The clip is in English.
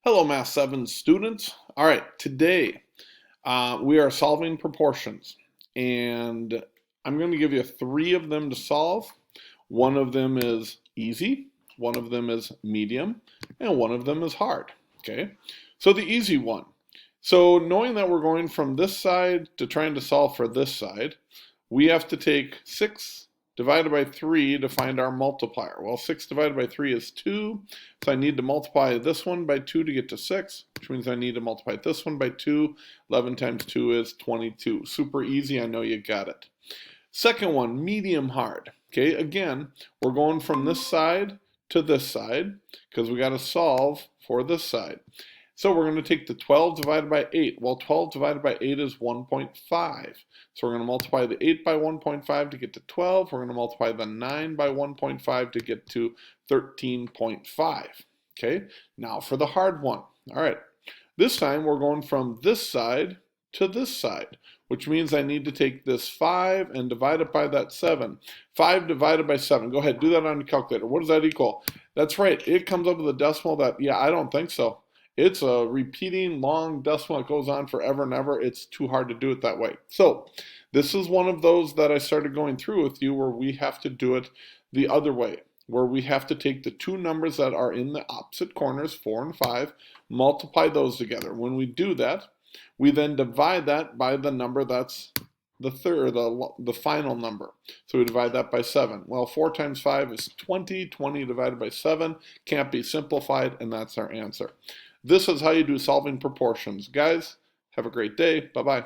Hello, Math 7 students. All right, today we are solving proportions, and I'm going to give you three of them to solve. One of them is easy, one of them is medium, and one of them is hard. Okay, so the easy one. So knowing that we're going from this side to trying to solve for this side, we have to take 6 divided by 3 to find our multiplier. Well, 6 divided by 3 is 2, so I need to multiply this one by 2 to get to 6, which means I need to multiply this one by 2. 11 times 2 is 22. Super easy, I know you got it. Second one, medium hard. Okay, again, we're going from this side to this side because we got to solve for this side. So we're going to take the 12 divided by 8. Well, 12 divided by 8 is 1.5. So we're going to multiply the 8 by 1.5 to get to 12. We're going to multiply the 9 by 1.5 to get to 13.5. Okay, now for the hard one. All right, this time we're going from this side to this side, which means I need to take this 5 and divide it by that 7. 5 divided by 7. Go ahead, do that on your calculator. What does that equal? That's right, it comes up with a decimal that, yeah, I don't think so. It's a repeating long decimal. It goes on forever and ever. It's too hard to do it that way. So this is one of those that I started going through with you where we have to do it the other way, where we have to take the two numbers that are in the opposite corners, 4 and 5, multiply those together. When we do that, we then divide that by the number that's the third, the final number. So we divide that by 7. Well, 4 times 5 is 20. 20 divided by 7 can't be simplified, and that's our answer. This is how you do solving proportions. Guys, have a great day. Bye-bye.